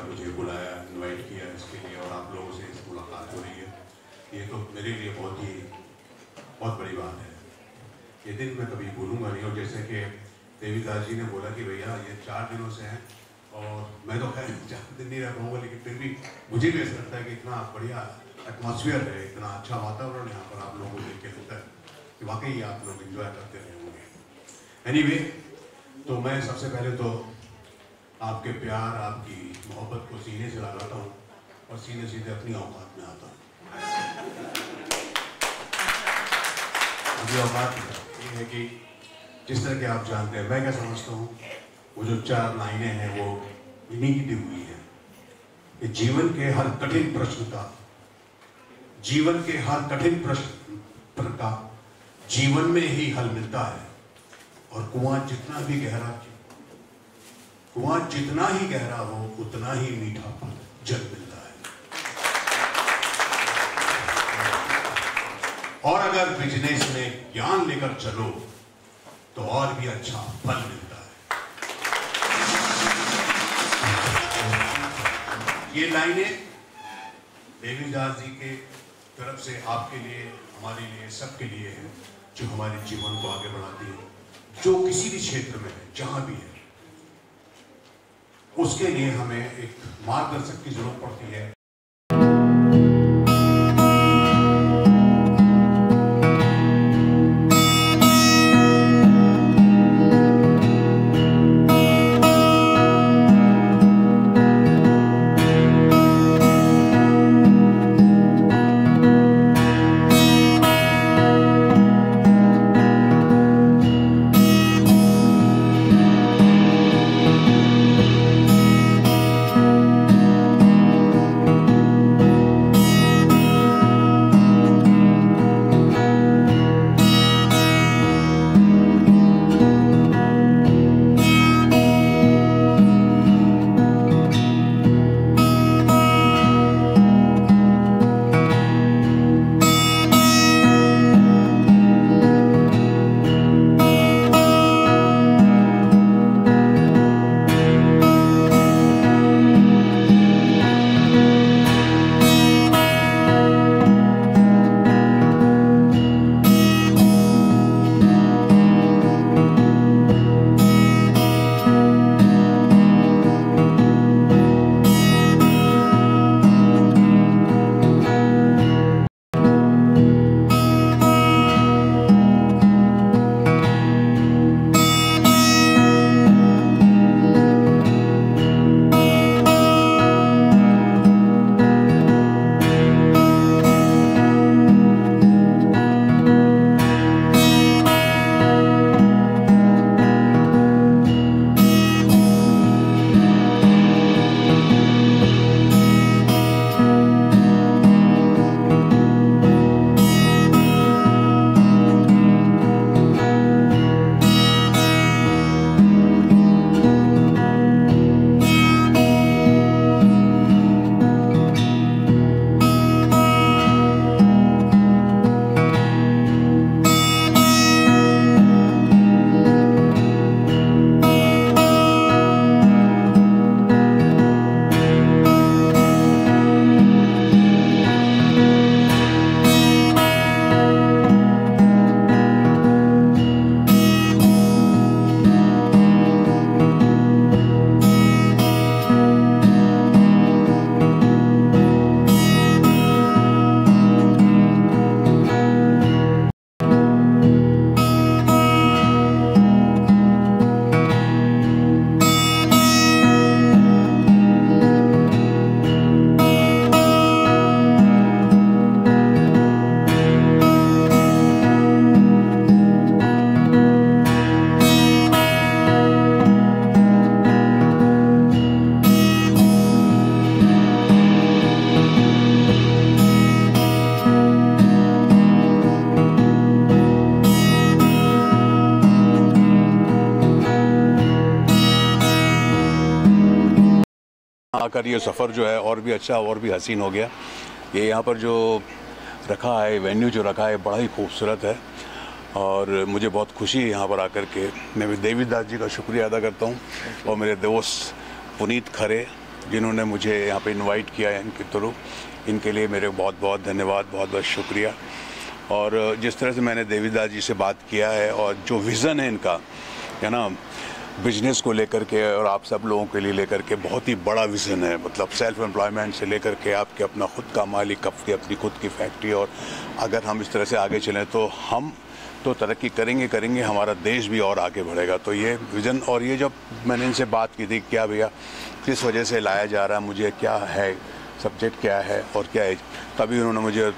मुझे बुलाया, invite KIA इसके लिए, और आप लोगों से इस मुलाकात हो रही है, ये तो मेरे लिए बहुत बड़ी बात है। ये दिन मैं कभी भूलूंगा नहीं। और जैसे कि देवीदास जी ने बोला कि भैया ये 4 दिनों से हैं, और मैं तो खैर 4 दिन नहीं रह पाऊँगा, लेकिन फिर भी मुझे भी ऐसा लगता है कि इतना बढ़िया एटमॉस्फेयर है, इतना अच्छा वातावरण यहाँ पर आप लोगों को देख के लगता है कि वाकई आप लोग एंजॉय करते रहे होंगे। एनीवे, तो मैं सबसे पहले तो आपके प्यार, आपकी मोहब्बत को सीने से लगाता हूँ और सीने सीधे अपनी औकात में आता हूँ। अभी औकात ये है कि जिस तरह के आप जानते हैं, मैं क्या समझता हूँ, वो जो 4 लाइनें हैं वो इन्हीं की दी हुई है कि जीवन के हर कठिन प्रश्न का जीवन में ही हल मिलता है, और कुआं जितना ही गहरा हो उतना ही मीठा जल मिलता है, और अगर बिजनेस में ज्ञान लेकर चलो तो और भी अच्छा फल मिलता है। ये लाइनें देवीदास जी के तरफ से आपके लिए, हमारे लिए, सबके लिए है, जो हमारे जीवन को आगे बढ़ाती है। जो किसी भी क्षेत्र में है, जहां भी है, उसके लिए हमें एक मार्गदर्शक की जरूरत पड़ती है। आकर ये सफ़र जो है और भी अच्छा और भी हसीन हो गया। ये यहाँ पर जो रखा है, वेन्यू जो रखा है, बड़ा ही खूबसूरत है और मुझे बहुत खुशी है यहाँ पर आकर के। मैं देवीदास जी का शुक्रिया अदा करता हूँ और मेरे दोस्त पुनीत खरे जिन्होंने मुझे यहाँ पे इनवाइट किया है इनके थ्रू, इनके लिए मेरे बहुत बहुत धन्यवाद, बहुत बहुत शुक्रिया। और जिस तरह से मैंने देवीदास जी से बात किया है और जो विज़न है इनका, है ना, बिजनेस को लेकर के और आप सब लोगों के लिए लेकर के बहुत ही बड़ा विज़न है। मतलब सेल्फ एम्प्लॉयमेंट से लेकर के आपके अपना खुद का मालिक, अपनी खुद की फैक्ट्री, और अगर हम इस तरह से आगे चलें तो हम तो तरक्की करेंगे, हमारा देश भी और आगे बढ़ेगा। तो ये विज़न, और ये जब मैंने इनसे बात की थी, क्या भैया किस वजह से लाया जा रहा है, मुझे क्या है, सब्जेक्ट क्या है और क्या है, तभी उन्होंने मुझे,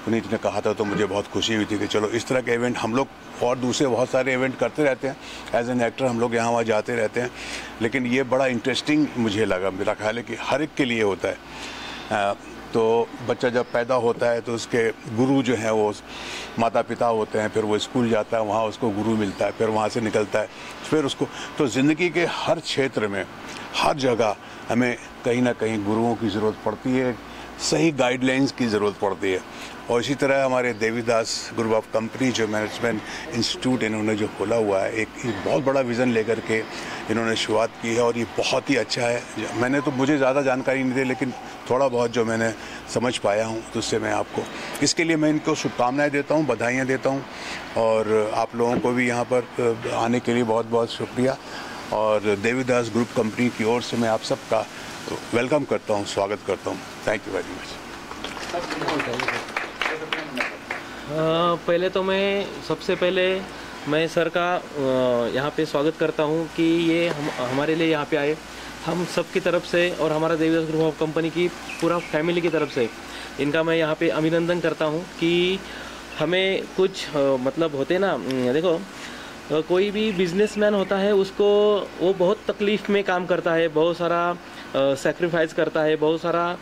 पुनीत ने कहा था, तो मुझे बहुत खुशी हुई थी कि चलो इस तरह के इवेंट हम लोग और दूसरे बहुत सारे इवेंट करते रहते हैं। एज एन एक्टर हम लोग यहाँ वहाँ जाते रहते हैं, लेकिन ये बड़ा इंटरेस्टिंग मुझे लगा। मेरा ख्याल है कि हर एक के लिए होता है। तो बच्चा जब पैदा होता है तो उसके गुरु जो हैं वो माता पिता होते हैं, फिर वो स्कूल जाता है, वहाँ उसको गुरु मिलता है, फिर वहाँ से निकलता है, फिर उसको, तो ज़िंदगी के हर क्षेत्र में, हर जगह हमें कहीं ना कहीं गुरुओं की ज़रूरत पड़ती है, सही गाइडलाइंस की ज़रूरत पड़ती है। और इसी तरह हमारे देवीदास ग्रुप ऑफ कंपनी जो मैनेजमेंट इंस्टीट्यूट इन्होंने जो खोला हुआ है, एक बहुत बड़ा विज़न लेकर के इन्होंने शुरुआत की है, और ये बहुत ही अच्छा है। मैंने तो, मुझे ज़्यादा जानकारी नहीं थी, लेकिन थोड़ा बहुत जो मैंने समझ पाया हूँ तो उससे मैं आपको, इसके लिए मैं इनको शुभकामनाएं देता हूँ, बधाइयाँ देता हूँ। और आप लोगों को भी यहाँ पर आने के लिए बहुत बहुत शुक्रिया। और देवीदास ग्रुप कंपनी की ओर से मैं आप सबका वेलकम करता हूँ, स्वागत करता हूँ। Thank you very much. पहले तो सबसे पहले मैं सर का यहाँ पे स्वागत करता हूँ कि ये हमारे लिए यहाँ पे आए। हम सब की तरफ से और हमारा देवीदास ग्रुप ऑफ कंपनी की पूरा फैमिली की तरफ से इनका मैं यहाँ पे अभिनंदन करता हूँ कि हमें कुछ मतलब होते ना, देखो कोई भी बिजनेसमैन होता है, उसको वो बहुत तकलीफ़ में काम करता है, बहुत सारा सेक्रीफाइस करता है, बहुत सारा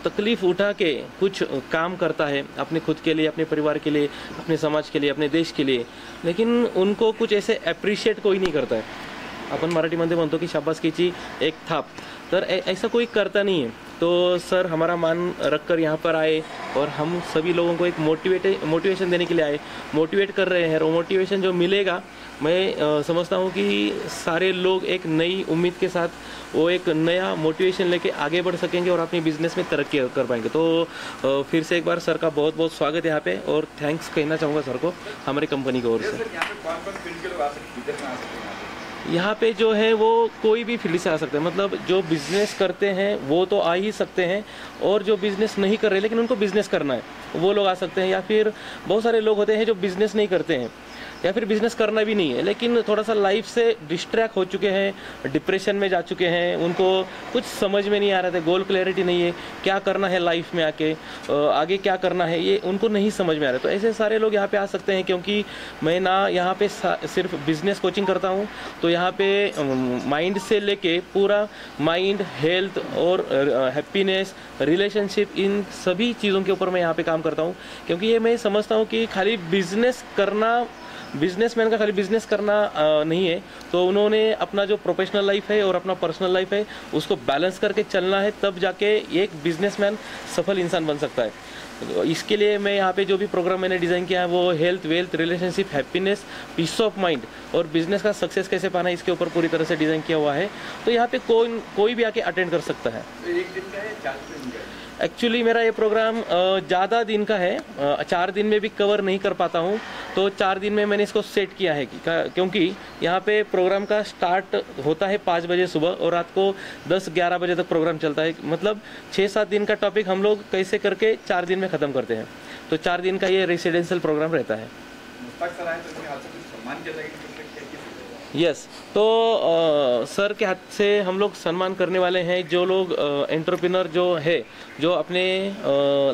तकलीफ़ उठा के कुछ काम करता है अपने खुद के लिए, अपने परिवार के लिए, अपने समाज के लिए, अपने देश के लिए, लेकिन उनको कुछ ऐसे अप्रिशिएट कोई नहीं करता है। अपन मराठीमध्ये म्हणतो की शाबासकीची एक थाप, तर ऐसा कोई करता नहीं है। तो सर हमारा मान रखकर यहाँ पर आए और हम सभी लोगों को एक मोटिवेशन देने के लिए आए, मोटिवेट कर रहे हैं। और मोटिवेशन जो मिलेगा, मैं समझता हूँ कि सारे लोग एक नई उम्मीद के साथ वो एक नया मोटिवेशन लेके आगे बढ़ सकेंगे और अपने बिजनेस में तरक्की कर पाएंगे। तो फिर से एक बार सर का बहुत बहुत स्वागत है यहाँ पे, और थैंक्स कहना चाहूँगा सर को हमारी कंपनी की ओर से। यहाँ पे जो है वो कोई भी फील्ड से आ सकते हैं, मतलब जो बिज़नेस करते हैं वो तो आ ही सकते हैं, और जो बिज़नेस नहीं कर रहे लेकिन उनको बिज़नेस करना है वो लोग आ सकते हैं। या फिर बहुत सारे लोग होते हैं जो बिज़नेस नहीं करते हैं या फिर बिज़नेस करना भी नहीं है, लेकिन थोड़ा सा लाइफ से डिस्ट्रैक्ट हो चुके हैं, डिप्रेशन में जा चुके हैं, उनको कुछ समझ में नहीं आ रहा था, गोल क्लैरिटी नहीं है, क्या करना है लाइफ में आगे क्या करना है, ये उनको नहीं समझ में आ रहा। तो ऐसे सारे लोग यहाँ पे आ सकते हैं, क्योंकि मैं ना यहाँ पे सिर्फ बिजनेस कोचिंग करता हूँ, तो यहाँ पे माइंड से लेके पूरा माइंड, हेल्थ और हैप्पीनेस, रिलेशनशिप, इन सभी चीज़ों के ऊपर मैं यहाँ पे काम करता हूँ। क्योंकि ये मैं समझता हूँ कि खाली बिजनेस करना, बिजनेसमैन का खाली बिजनेस करना नहीं है, तो उन्होंने अपना जो प्रोफेशनल लाइफ है और अपना पर्सनल लाइफ है उसको बैलेंस करके चलना है, तब जाके एक बिजनेसमैन सफल इंसान बन सकता है। तो इसके लिए मैं यहाँ पे जो भी प्रोग्राम मैंने डिज़ाइन किया है वो health, wealth, relationship, happiness, peace of mind और बिजनेस का सक्सेस कैसे पाना है, इसके ऊपर पूरी तरह से डिज़ाइन किया हुआ है। तो यहाँ पे कोई भी आके अटेंड कर सकता है। एक दिन का है, 4 दिन का है? एक्चुअली मेरा ये प्रोग्राम ज़्यादा दिन का है, 4 दिन में भी कवर नहीं कर पाता हूँ, तो 4 दिन में मैंने इसको सेट किया है क्योंकि यहाँ पे प्रोग्राम का स्टार्ट होता है 5 बजे सुबह और रात को 10-11 बजे तक प्रोग्राम चलता है। मतलब 6-7 दिन का टॉपिक हम लोग कैसे करके 4 दिन में ख़त्म करते हैं। तो 4 दिन का ये रेसिडेंशियल प्रोग्राम रहता है। यस, तो सर के हाथ से हम लोग सम्मान करने वाले हैं जो लोग एंटरप्रेन्योर जो है, जो अपने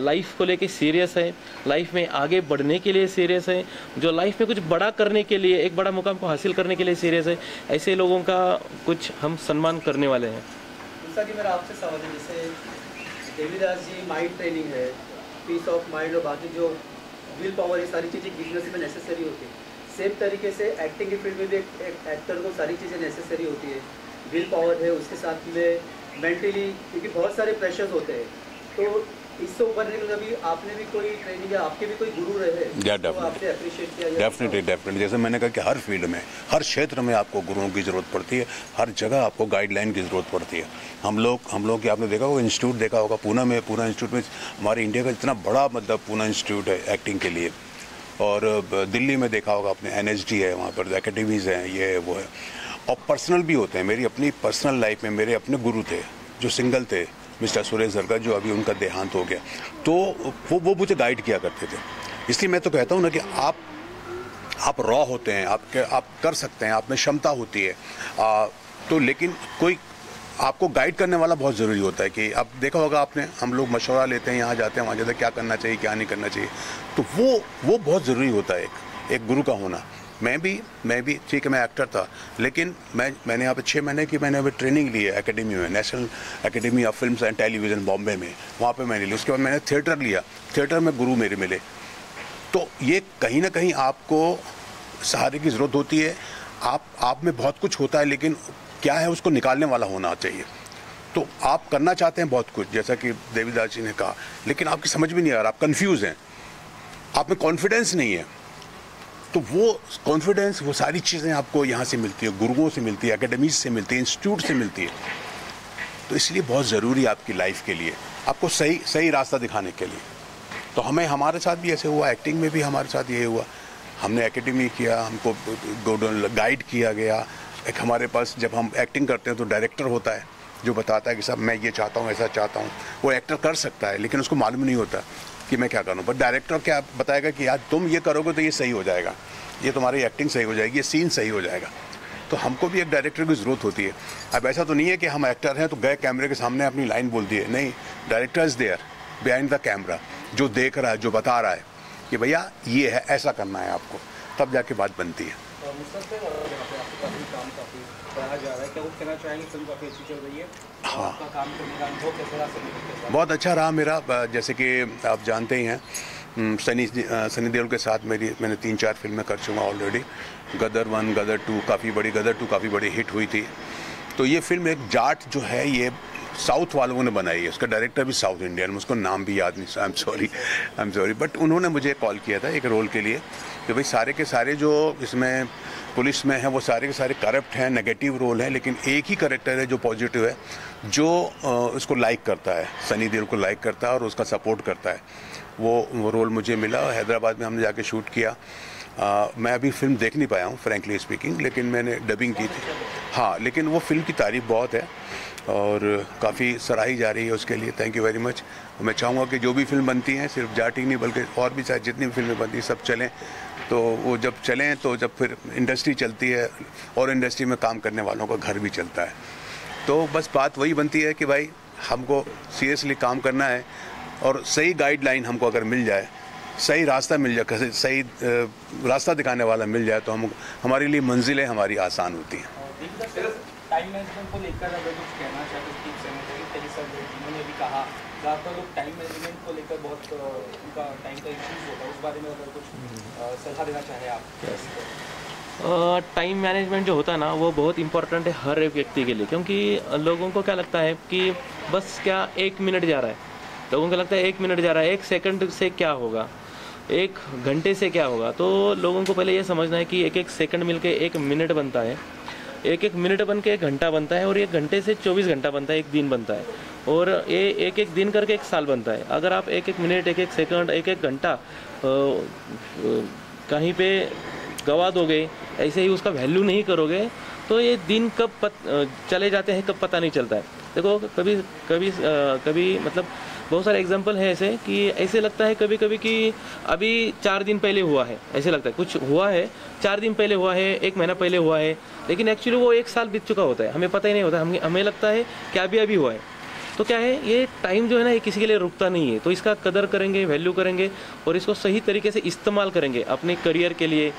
लाइफ को लेके सीरियस है, लाइफ में आगे बढ़ने के लिए सीरियस है, जो लाइफ में कुछ बड़ा करने के लिए, एक बड़ा मुकाम को हासिल करने के लिए सीरियस है, ऐसे लोगों का कुछ हम सम्मान करने वाले हैं। दूसरा कि मेरा आपसे सवाल है, जैसे देवीदास जी माइंड ट्रेनिंग है, पीस ऑफ माइंड और बाकी जो विल पावर, ये सारी चीज़ें बिजनेस में नेसेसरी होती है। सेम तरीके से एक्टिंग की फील्ड में भी एक एक्टर को सारी चीज़ें नेसेसरी होती है। विल पावर है, उसके साथ में मेंटली, क्योंकि बहुत सारे प्रेशर्स होते हैं, तो इससे उभरने के लिए अभी आपने भी कोई ट्रेनिंग या आपके भी कोई गुरु रहे तो आपने अप्रिशिएट किया? डेफिनेटली जैसे मैंने कहा कि हर फील्ड में, हर क्षेत्र में आपको गुरुओं की ज़रूरत पड़ती है, हर जगह आपको गाइडलाइन की ज़रूरत पड़ती है। हम लोग की आपने देखा होगा, इंस्टीट्यूट देखा होगा पूना इंस्टीट्यूट में, हमारे इंडिया का इतना बड़ा मतलब पूना इंस्टीट्यूट है एक्टिंग के लिए, और दिल्ली में देखा होगा आपने NSD है, वहाँ पर एकेडमीज़ हैं, ये है वो है, और पर्सनल भी होते हैं। मेरी अपनी पर्सनल लाइफ में मेरे अपने गुरु थे जो सिंगल थे, मिस्टर सुरेश जरगा, जो अभी उनका देहांत हो गया, तो वो मुझे गाइड किया करते थे। इसलिए मैं तो कहता हूँ ना कि आप रॉ होते हैं, आप कर सकते हैं, आप में क्षमता होती है, तो लेकिन कोई आपको गाइड करने वाला बहुत ज़रूरी होता है। कि अब देखा होगा आपने, हम लोग मशवरा लेते हैं, यहाँ जाते हैं वहाँ जाते हैं, क्या करना चाहिए क्या नहीं करना चाहिए, तो वो बहुत ज़रूरी होता है एक गुरु का होना। मैं भी ठीक है, मैं एक्टर था, लेकिन मैंने यहाँ पे 6 महीने की मैंने अभी ट्रेनिंग ली है एकेडमी में, national academy of films end television Bombay में, वहाँ पे मैंने ली। उसके बाद मैंने थिएटर लिया, थिएटर में गुरु मेरे मिले। तो ये कहीं ना कहीं आपको सहारे की ज़रूरत होती है। आप में बहुत कुछ होता है, लेकिन क्या है उसको निकालने वाला होना चाहिए। तो आप करना चाहते हैं बहुत कुछ, जैसा कि देवीदास जी ने कहा, लेकिन आपकी समझ में नहीं आ रहा, आप कन्फ्यूज़ हैं, आप में कॉन्फिडेंस नहीं है। तो वो कॉन्फिडेंस, वो सारी चीज़ें आपको यहाँ से मिलती है, गुरुओं से मिलती है, एकेडमीज से मिलती है, इंस्टीट्यूट से मिलती है। तो इसलिए बहुत ज़रूरी है आपकी लाइफ के लिए, आपको सही रास्ता दिखाने के लिए। तो हमारे साथ भी ऐसे हुआ, एक्टिंग में भी हमारे साथ ये हुआ। हमने एकेडमी किया, हमको गाइड किया गया। एक हमारे पास जब हम एक्टिंग करते हैं तो डायरेक्टर होता है जो बताता है कि साहब मैं ये चाहता हूँ, ऐसा चाहता हूँ। वो एक्टर कर सकता है, लेकिन उसको मालूम नहीं होता कि मैं क्या करूँ। बट डायरेक्टर क्या बताएगा कि यार तुम ये करोगे तो ये सही हो जाएगा, ये तुम्हारी एक्टिंग सही हो जाएगी, ये सीन सही हो जाएगा। तो हमको भी एक डायरेक्टर की ज़रूरत होती है। अब ऐसा तो नहीं है कि हम एक्टर हैं तो गए कैमरे के सामने अपनी लाइन बोल दिए, नहीं, director is there behind the camera, जो देख रहा है, जो बता रहा है कि भैया ये है, ऐसा करना है आपको, तब जाके बात बनती है। हाँ, बहुत अच्छा रहा मेरा। जैसे कि आप जानते ही हैं, सनी देओल के साथ मैंने 3-4 फिल्में कर चुका ऑलरेडी। गदर 1, गदर 2 काफ़ी बड़ी हिट हुई थी। तो ये फिल्म एक जाट जो है, ये साउथ वालों ने बनाई है, उसका डायरेक्टर भी साउथ इंडियन, उसको नाम भी याद नहीं, आई एम सॉरी, बट उन्होंने मुझे कॉल किया था एक रोल के लिए कि भाई सारे के सारे जो इसमें पुलिस में हैं वो सारे के सारे करप्ट हैं, नेगेटिव रोल है, लेकिन एक ही कैरेक्टर है जो पॉजिटिव है, जो उसको लाइक करता है, सनी देओल को लाइक करता है और उसका सपोर्ट करता है। वो रोल मुझे मिला। हैदराबाद में हमने जाके शूट किया। मैं अभी फिल्म देख नहीं पाया हूँ फ्रैंकली स्पीकिंग, लेकिन मैंने डबिंग की थी। हाँ, लेकिन वो फिल्म की तारीफ बहुत है और काफ़ी सराही जा रही है उसके लिए। Thank you very much. मैं चाहूँगा कि जो भी फिल्म बनती हैं, सिर्फ जाट ही नहीं बल्कि और भी चाहे जितनी भी फिल्में बनती हैं सब चलें। तो वो जब चलें तो जब फिर इंडस्ट्री चलती है और इंडस्ट्री में काम करने वालों का घर भी चलता है। तो बस बात वही बनती है कि भाई हमको सीरियसली काम करना है और सही गाइडलाइन हमको अगर मिल जाए, सही रास्ता मिल जाए, सही रास्ता दिखाने वाला मिल जाए, तो हमारे लिए मंजिलें हमारी आसान होती हैं। टाइम मैनेजमेंट को लेकर अगर कुछ कहना चाहते हैं, कई सब उन्होंने भी कहा ज़्यादातर लोग टाइम मैनेजमेंट को लेकर बहुत उनका टाइम का इश्यूज होता है, उस बारे में अगर कुछ सलाह देना चाहें आप। टाइम मैनेजमेंट जो होता है ना, वो बहुत इंपॉर्टेंट है हर एक व्यक्ति के लिए, क्योंकि लोगों को क्या लगता है कि बस क्या 1 मिनट जा रहा है, लोगों को लगता है 1 मिनट जा रहा है, 1 सेकंड से क्या होगा, 1 घंटे से क्या होगा। तो लोगों को पहले ये समझना है कि 1-1 सेकंड मिलके 1 मिनट बनता है, 1-1 मिनट बन के 1 घंटा बनता है, और 1 घंटे से 24 घंटा बनता है, 1 दिन बनता है, और ये 1-1 दिन करके 1 साल बनता है। अगर आप 1-1 मिनट, 1-1 सेकंड, 1-1 घंटा कहीं पे गवा दोगे, ऐसे ही उसका वैल्यू नहीं करोगे, तो ये दिन कब चले जाते हैं, कब पता नहीं चलता है। देखो कभी मतलब बहुत सारे एग्जांपल है ऐसे कि ऐसे लगता है कभी कभी कि अभी 4 दिन पहले हुआ है, ऐसे लगता है कुछ हुआ है 4 दिन पहले हुआ है, 1 महीना पहले हुआ है, लेकिन एक्चुअली वो 1 साल बीत चुका होता है, हमें पता ही नहीं होता, हमें लगता है कि अभी हुआ है। तो क्या है, ये टाइम जो है ना, ये किसी के लिए रुकता नहीं है। तो इसका कदर करेंगे, वैल्यू करेंगे और इसको सही तरीके से इस्तेमाल करेंगे अपने करियर के लिए।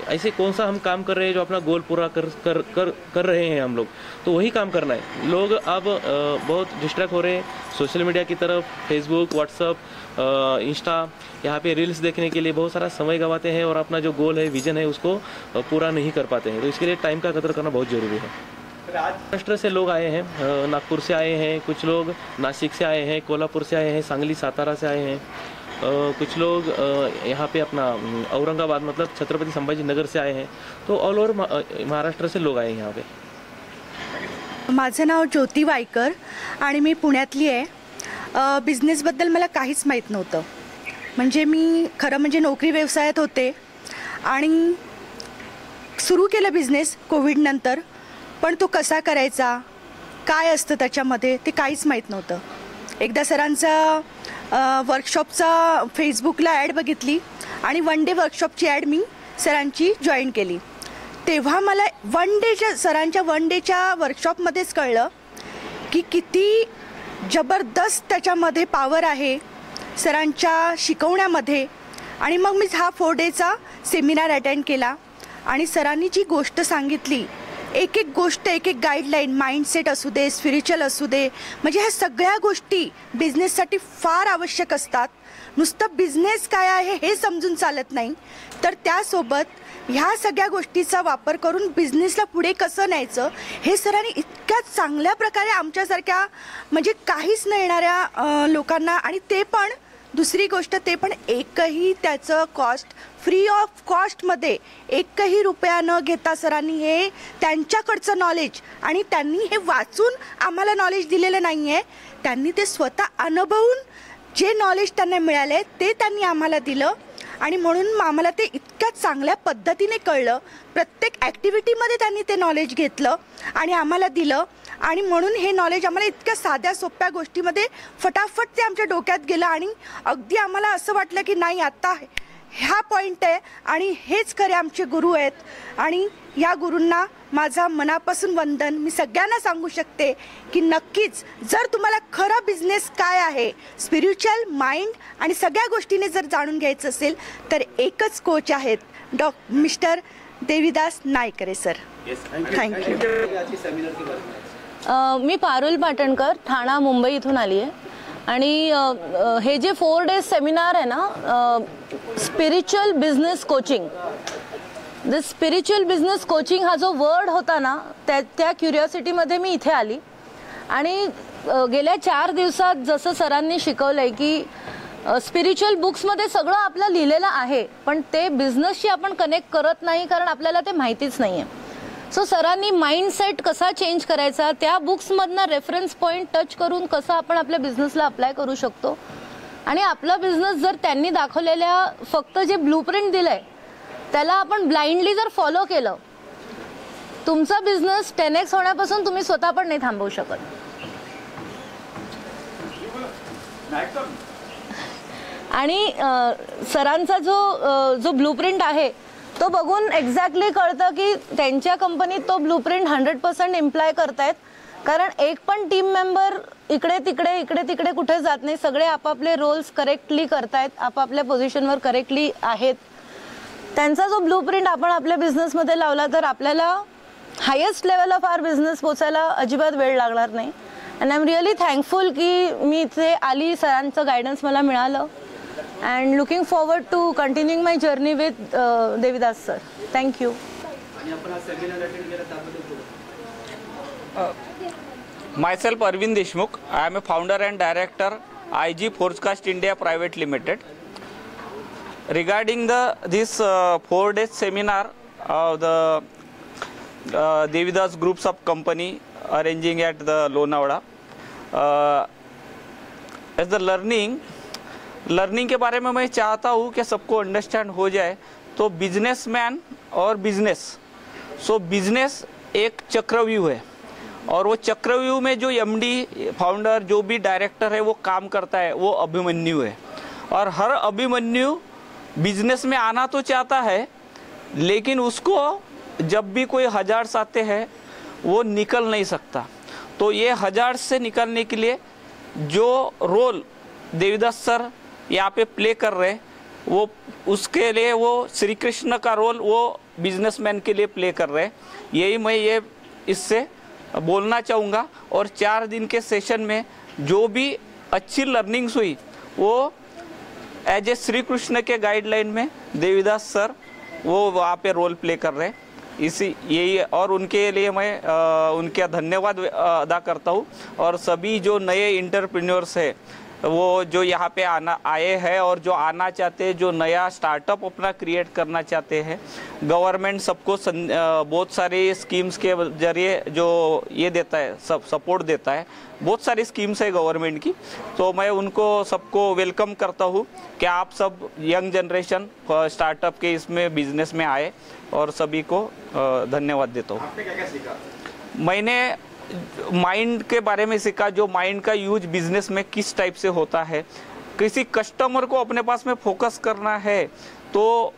ऐसे कौन सा हम काम कर रहे हैं जो अपना गोल पूरा कर रहे हैं हम लोग, तो वही काम करना है। लोग अब बहुत डिस्ट्रैक्ट हो रहे हैं सोशल मीडिया की तरफ, फेसबुक, व्हाट्सअप, इंस्टा, यहाँ पे रील्स देखने के लिए बहुत सारा समय गंवाते हैं और अपना जो गोल है, विजन है, उसको पूरा नहीं कर पाते हैं। तो इसके लिए टाइम का कदर करना बहुत ज़रूरी है। महाराष्ट्र से लोग आए हैं, नागपुर से आए हैं, कुछ लोग नासिक से आए हैं, कोल्हापुर से आए हैं, सांगली सातारा से आए हैं, कुछ लोग यहाँ पे अपना औरंगाबाद मतलब छत्रपति संभाजी नगर से आए हैं. तो ऑल ओव्हर महाराष्ट्र से लोग आए हैं यहाँ पे. माझं नाव ज्योती वायकर आणि मी पुण्यातली आहे. बिझनेसबद्दल मला काहीच माहीत नव्हतं. म्हणजे मी खरं म्हणजे नोकरी व्यवसायात होते आणि सुरू केलं बिझनेस कोविडनंतर, पण तो कसा करायचा, काय असतं त्याच्यामध्ये ते काहीच माहीत नव्हतं. एकदा सरांचा वर्कशॉपचा फेसबुकला ॲड बघितली आणि वन डे वर्कशॉपची ॲड मी सरांची जॉईन केली. तेव्हा मला सरांच्या वन डेच्या वर्कशॉपमध्येच कळलं की किती जबरदस्त त्याच्यामध्ये पॉवर आहे सरांच्या शिकवण्यामध्ये. आणि मग मी हा 4 डेचा सेमिनार अटेंड केला आणि सरांनी जी गोष्ट सांगितली, एक एक गोष्ट, एक एक गाईडलाईन, माइंडसेट असू दे, स्पिरिच्युअल असू दे, म्हणजे ह्या सगळ्या गोष्टी बिझनेससाठी फार आवश्यक असतात. नुसतं बिझनेस काय आहे हे समजून चालत नाही, तर त्यासोबत ह्या सगळ्या गोष्टीचा वापर करून बिझनेसला पुढे कसं न्यायचं हे सरांनी इतक्या चांगल्या प्रकारे आमच्यासारख्या म्हणजे काहीच न येणाऱ्या लोकांना, आणि ते पण दुसरी गोष्ट, ते पण एकही त्याचं कॉस्ट फ्री ऑफ कॉस्टमध्ये एकही रुपया न घेता सरांनी हे त्यांच्याकडचं नॉलेज, आणि त्यांनी हे वाचून आम्हाला नॉलेज दिलेलं नाही आहे, त्यांनी ते स्वतः अनुभवून जे नॉलेज त्यांना मिळाले ते त्यांनी आम्हाला दिलं. आणि म्हणून आम्हाला ते इतक्या चांगल्या पद्धतीने कळलं. प्रत्येक ॲक्टिव्हिटीमध्ये त्यांनी ते नॉलेज घेतलं आणि आम्हाला दिलं. आणि म्हणून हे नॉलेज आम्हाला इतक्या साध्या सोप्या गोष्टीमध्ये फटाफट ते आमच्या डोक्यात गेलं आणि अगदी आम्हाला असं वाटलं की नाही, आत्ता ह्या पॉईंट आहे आणि हेच खरे आमचे गुरु आहेत. आणि या गुरूंना माझा मनापासून वंदन. मी सगळ्यांना सांगू शकते की नक्कीच जर तुम्हाला खरं बिझनेस काय आहे, स्पिरिच्युअल, माइंड आणि सगळ्या गोष्टीने जर जाणून घ्यायचं असेल तर एकच कोच आहेत, मिस्टर देवीदास नायकरे सर. थँक्यू. मी पारुल पाटणकर, ठाणा, मुंबई इथून आली आहे. आणि हे जे 4 डेज सेमिनार आहे ना, spiritual business coaching, the spiritual business coaching हा जो वर्ड होता ना, त्या क्युरिओसिटीमध्ये मी इथे आली. आणि गेल्या 4 दिवसात जसं सरांनी शिकवलं आहे की स्पिरिच्युअल बुक्समध्ये सगळं आपलं लिहिलेलं आहे, पण ते बिझनेसशी आपण कनेक्ट करत नाही कारण आपल्याला ते माहितीच नाही आहे. सो सरांनी माइंडसेट कसा चेंज करायचा, त्या बुक्समधनं रेफरन्स पॉईंट टच करून कसं आपण आपल्या बिझनेसला अप्लाय करू शकतो. आणि आपला बिझनेस जर त्यांनी दाखवलेल्या फक्त जे ब्लूप्रिंट दिलं आहे त्याला आपण ब्लाइंडली जर फॉलो केलं, तुमचा बिझनेस 10x होण्यापासून तुम्ही स्वतः पण नाही थांबवू शकत. आणि सरांचा जो ब्लूप्रिंट आहे तो बघून एक्झॅक्टली कळतं की त्यांच्या कंपनीत तो ब्लूप्रिंट 100% इम्प्लाय करतायत. कारण एक पण टीम मेंबर इकडे तिकडे कुठे जात नाही, सगळे आपापले रोल्स करेक्टली करतायत, आपापल्या पोझिशनवर करेक्टली आहेत. त्यांचा जो ब्लूप्रिंट आपण आपल्या बिझनेसमध्ये लावला तर आपल्याला highest level of our business पोचायला अजिबात वेळ लागणार नाही. And I am really thankful की मी इथे आली, सरांचं गायडन्स मला मिळालं. and looking forward to continuing my journey with Devidas sir. Thank you. Myself Arvind Deshmukh. I am a founder and director IG Forecast India Private Limited. Regarding this 4 days seminar of the Devidas groups of company arranging at the Lonavala, as the learning के बारे में मैं चाहता हूँ कि सबको understand हो जाए. तो बिजनेसमैन और बिजनेस, सो बिजनेस एक चक्रव्यूह है और वो चक्रव्यूह में जो एमडी, फाउंडर, जो भी डायरेक्टर है वो काम करता है, वो अभिमन्यु है. और हर अभिमन्यु बिजनेस में आना तो चाहता है, लेकिन उसको जब भी कोई हजार्ड्स आते हैं वो निकल नहीं सकता. तो ये हजार्ड्स से निकलने के लिए जो रोल देवीदास सर यहाँ पे प्ले कर रहे हैं, वो उसके लिए वो श्री कृष्ण का रोल वो बिजनेसमैन के लिए प्ले कर रहे हैं. यही मैं ये इससे बोलना चाहूँगा. और 4 दिन के सेशन में जो भी अच्छी लर्निंग्स हुई वो as a Shri Krishna K guideline में देवीदास सर वो वहाँ पे रोल प्ले कर रहे हैं. इसी यही, और उनके लिए मैं उनका धन्यवाद अदा करता हूँ। और सभी जो नए इंटरप्रेन्योर्स है वो जो यहाँ पे आए हैं और जो आना चाहते हैं, जो नया स्टार्टअप अपना क्रिएट करना चाहते हैं, गवर्नमेंट सबको बहुत सारी स्कीम्स के जरिए जो ये देता है, सब सपोर्ट देता है, बहुत सारी स्कीम्स है गवर्नमेंट की। तो मैं उनको सबको वेलकम करता हूँ कि आप सब यंग जनरेशन स्टार्टअप के इसमें बिजनेस में आए, और सभी को धन्यवाद देता हूँ। आपने क्या सीखा? मैंने माइंड के बारे में सीखा, जो माइंड का यूज बिजनेस में किस टाइप से होता है। किसी कस्टमर को अपने पास में फोकस करना है तो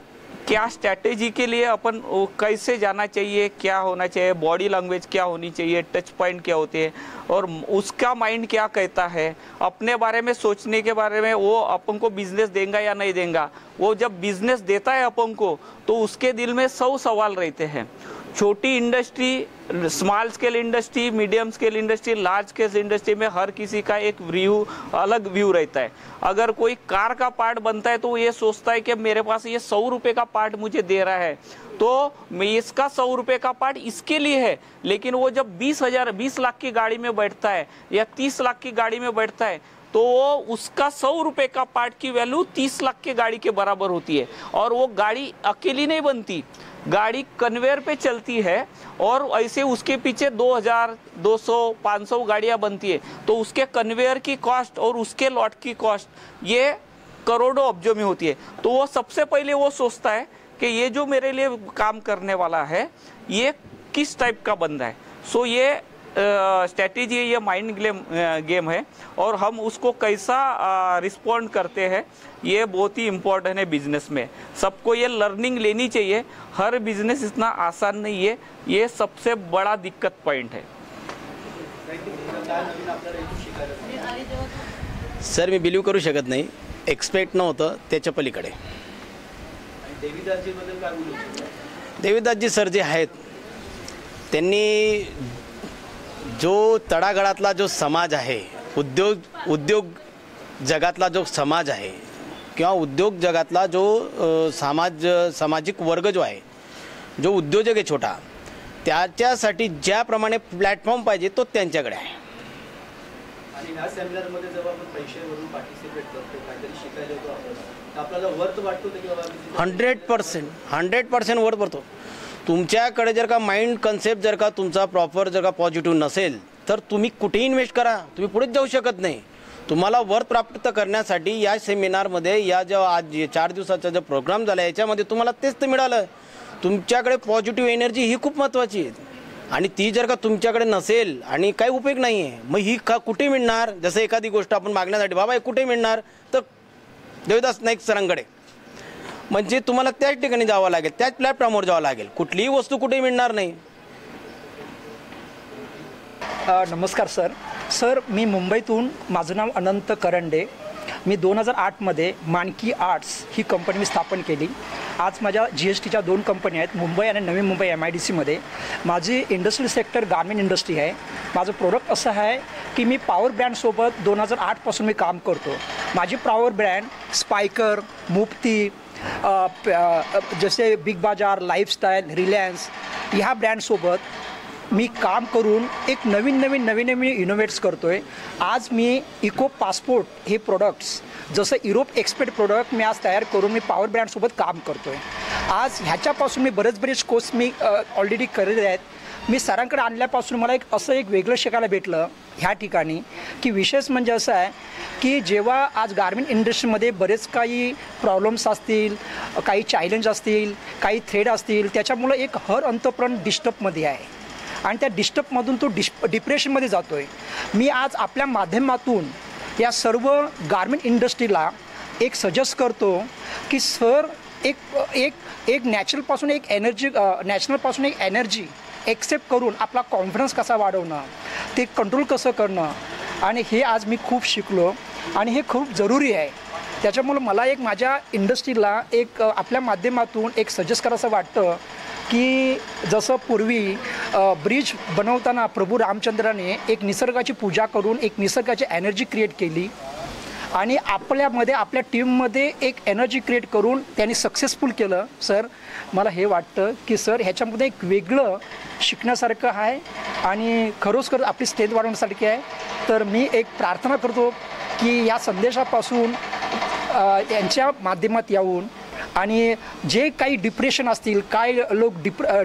क्या स्ट्रैटेजी के लिए अपन कैसे जाना चाहिए, क्या होना चाहिए, बॉडी लैंग्वेज क्या होनी चाहिए, टच पॉइंट क्या होते हैं, और उसका माइंड क्या कहता है, अपने बारे में सोचने के बारे में, वो अपन को बिजनेस देगा या नहीं देगा। वो जब बिजनेस देता है अपन को तो उसके दिल में 100 सवाल रहते हैं। छोटी industry, small scale industry, medium scale industry, large scale industry में हर किसी का एक अलग व्यू रहता है। अगर कोई कार का पार्ट बनता है तो वो ये सोचता है कि मेरे पास ये 100 रुपये का पार्ट मुझे दे रहा है तो मैं इसका 100 रुपये का पार्ट इसके लिए है। लेकिन वो जब 20 लाख की गाड़ी में बैठता है या 30 लाख की गाड़ी में बैठता है तो वो उसका 100 रुपये का पार्ट की वैल्यू 30 लाख की गाड़ी के बराबर होती है। और वो गाड़ी अकेली नहीं बनती, गाड़ी कन्वेयर पे चलती है और ऐसे उसके पीछे 2000, 200, 500 गाड़ियाँ बनती है। तो उसके कन्वेयर की कॉस्ट और उसके लॉट की कॉस्ट ये करोड़ों अब्जों में होती है। तो वो सबसे पहले वो सोचता है कि ये जो मेरे लिए काम करने वाला है ये किस टाइप का बंदा है। सो ये स्ट्रैटेजी, ये माइंड गेम है, और हम उसको कैसा रिस्पॉन्ड करते हैं ये बहुत ही इम्पोर्टेंट है बिजनेस में। सबको ये लर्निंग लेनी चाहिए। हर बिजनेस इतना आसान नहीं है, ये सबसे बड़ा दिक्कत पॉइंट है। सर मी बिलीव्ह करू शकत नाही, एक्सपेक्ट नव्हतं त्याच्या पलीकडे। देवीदासजी सर जे आहेत त्यांनी जो तळागाळातला जो समाज आहे, उद्योग जगातला जो समाज आहे किंवा उद्योग जगातला जो सामाजिक वर्ग जो आहे, जो उद्योजक आहे छोटा, त्याच्यासाठी ज्याप्रमाणे प्लॅटफॉर्म पाहिजे तो त्यांच्याकडे आहे। आणि ह्या सेमिनारमध्ये जेव्हा आपण पैसे भरून पार्टिसिपेट करतो, काहीतरी शिकायला येतो, आपल्याला वर्थ वाटतो की बाबा 100% वर्थ पडतो। तुमच्याकडे जर का माइंड कन्सेप्ट जर का तुमचा प्रॉपर जर का पॉझिटिव्ह नसेल तर तुम्ही कुठेही इन्व्हेस्ट करा, तुम्ही पुढेच जाऊ शकत नाही। तुम्हाला वर्थ प्राप्त करण्यासाठी या सेमिनारमध्ये, या जो आज 4 दिवसाचा जो प्रोग्राम झाला याच्यामध्ये तुम्हाला तेच तर मिळालं। तुमच्याकडे पॉझिटिव्ह एनर्जी ही खूप महत्त्वाची आहे, आणि ती जर का तुमच्याकडे नसेल आणि काही उपयोग नाही आहे, मग ही कुठे मिळणार? जसं एखादी गोष्ट आपण मागण्यासाठी बाबा हे कुठे मिळणार, तर देवीदास नाईक सरांकडे, म्हणजे तुम्हाला त्याच ठिकाणी जावं लागेल, त्याच प्लॅटफॉर्मवर जावं लागेल। कुठलीही वस्तू कुठे मिळणार नाही। नमस्कार सर, मी मुंबईतून, माझं नाव अनंत करंडे। मी 2008मध्ये मानकी आर्ट्स ही कंपनी मी स्थापन केली। आज माझ्या GSTच्या 2 कंपन्या आहेत, मुंबई आणि नवी मुंबई MIDCमध्ये। माझी इंडस्ट्रियल सेक्टर गारमेंट इंडस्ट्री आहे। माझं प्रोडक्ट असं आहे की मी पॉवर ब्रँडसोबत 2008पासून मी काम करतो। माझी पॉवर ब्रँड स्पायकर, मुफ्ती, जसे बिग बाजार, लाईफस्टाईल, रिलायन्स ह्या ब्रँडसोबत मी काम करून एक नवीन इनोव्हेट्स करतो आहे। आज मी इको पासपोर्ट हे प्रोडक्ट्स, जसं युरोप एक्सपेक्ट प्रोडक्ट मी आज तयार करून मी पॉवर ब्रँडसोबत काम करतो आहे। आज ह्याच्यापासून मी बरेच कोर्स मी ऑलरेडी करत आहेत। मी सरांकडे आणल्यापासून मला एक वेगळं शिकायला भेटलं ह्या ठिकाणी, की विशेष म्हणजे असं आहे की जेव्हा आज गारमेंट इंडस्ट्रीमध्ये बरेच काही प्रॉब्लेम्स असतील, काही चॅलेंज असतील, काही थ्रेड असतील, त्याच्यामुळं एक हर अंतःकरण डिस्टर्बमध्ये आहे आणि त्या डिस्टर्बमधून तो डिप्रेशनमध्ये जातो आहे। मी आज आपल्या माध्यमातून या सर्व गारमेंट इंडस्ट्रीला एक सजेस्ट करतो की सर एक नॅचरलपासून एक एनर्जी एक्सेप्ट करून आपला कॉन्फिडन्स कसा वाढवणं, ते कंट्रोल कसं करणं, आणि हे आज मी खूप शिकलो आणि हे खूप जरुरी आहे। त्याच्यामुळं मला एक माझ्या इंडस्ट्रीला एक आपल्या माध्यमातून एक सजेस्ट करायचं वाटतं की जसं पूर्वी ब्रिज बनवताना प्रभू रामचंद्राने एक निसर्गाची पूजा करून एक निसर्गाची एनर्जी क्रिएट केली, आणि आपल्यामध्ये आपल्या टीममध्ये एक एनर्जी क्रिएट करून त्यांनी सक्सेसफुल केलं. सर मला हे वाटतं की सर ह्याच्यामध्ये एक वेगळं शिकण्यासारखं आहे आणि खरोखर आपली स्ट्रेंथ वाढवण्यासारखी आहे. तर मी एक प्रार्थना करतो की या संदेशापासून यांच्या माध्यमात येऊन आणि जे काही डिप्रेशन असतील, काय लोक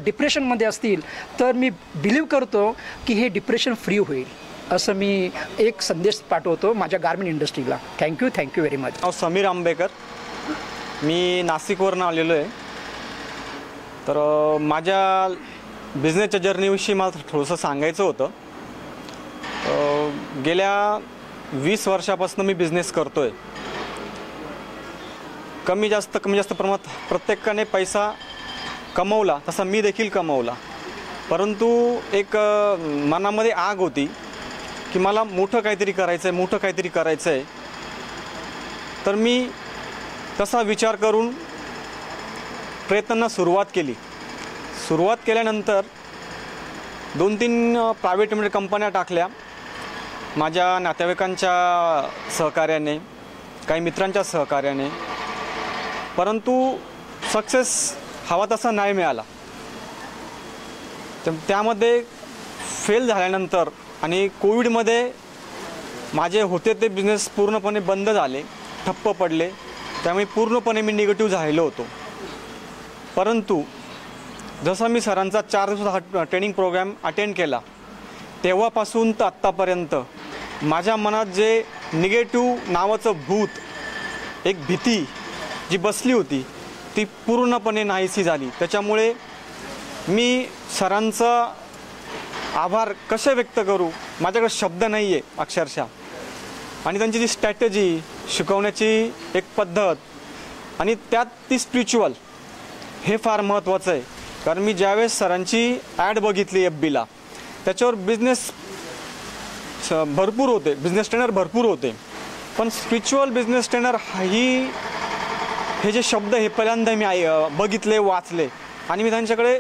डिप्रेशनमध्ये असतील, तर मी बिलीव्ह करतो की हे डिप्रेशन फ्री होईल, असं मी एक संदेश पाठवतो माझ्या गारमेंट इंडस्ट्रीला. Thank you very much. Sameer Ambekar, मी नाशिकवरून आलेलो आहे. तर माझ्या बिझनेसच्या जर्नीविषयी मला थोडंसं सांगायचं होतं. गेल्या 20 वर्षापासून मी बिझनेस करतो आहे. कमी जास्त प्रमाणात प्रत्येकाने पैसा कमवला, तसा मी देखील कमवला. परंतु एक मनामध्ये आग होती की मला मोठं काहीतरी करायचं आहे. तर मी तसा विचार करून प्रयत्नांना सुरुवात केल्यानंतर 2-3 प्रायव्हेट लिमिटेड कंपन्या टाकल्या माझ्या नातेवाईकांच्या सहकार्याने, काही मित्रांच्या सहकार्याने. परंतु सक्सेस हवा तसा नाही मिळाला. त्यामध्ये फेल झाल्यानंतर आणि कोविडमध्ये माझे होते ते बिझनेस पूर्णपणे बंद झाले, ठप्प पडले. त्यामुळे पूर्णपणे मी निगेटिव्ह झालेलो होतो. परंतु जसा मी सरांचा 4 दिवसाचा ट्रेनिंग प्रोग्राम अटेंड केला, तेव्हापासून तर आत्तापर्यंत माझ्या मनात जे निगेटिव्ह नावाचं भूत, एक भीती जी बसली होती, ती पूर्णपणे नाहीशी झाली. त्याच्यामुळे मी सरांचा आभार कसे व्यक्त करू, माझ्याकडे शब्द नाही आहे अक्षरशः. आणि त्यांची जी स्ट्रॅटेजी, शिकवण्याची एक पद्धत आणि त्यात ती स्पिरिच्युअल, हे फार महत्त्वाचं आहे. कारण मी ज्यावेळेस सरांची ॲड बघितली FBला, त्याच्यावर बिझनेस भरपूर होते, बिझनेस ट्रेनर भरपूर होते, पण स्पिरिच्युअल बिझनेस ट्रेनर हे जे शब्द हे पहिल्यांदा मी बघितले, वाचले आणि मी त्यांच्याकडे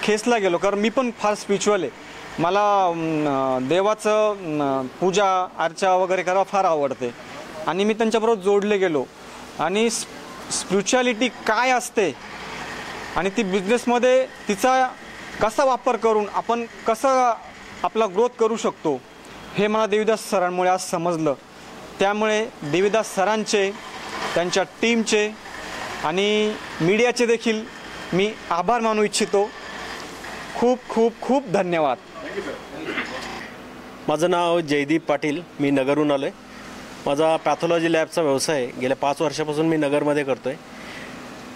खेचला गेलो. कारण मी पण फार स्पिरिच्युअल आहे. मला देवाचं पूजा अर्चा वगैरे करायला फार आवडते आणि मी त्यांच्याबरोबर जोडले गेलो. आणि स्पिरिच्युअलिटी काय असते आणि ती बिझनेसमध्ये तिचा कसा वापर करून आपण कसं आपला ग्रोथ करू शकतो, हे मला देवीदास सरांमुळे आज समजलं. त्यामुळे देवीदास सरांचे, त्यांच्या टीमचे आणि मीडियाचे देखील मी आभार मानू इच्छितो. खूप खूप खूप धन्यवाद. माझं नाव जयदीप पाटील, मी नगरहून आलो आहे. माझा पॅथॉलॉजी लॅबचा व्यवसाय आहे. गेल्या 5 वर्षापासून मी नगरमध्ये करतो आहे.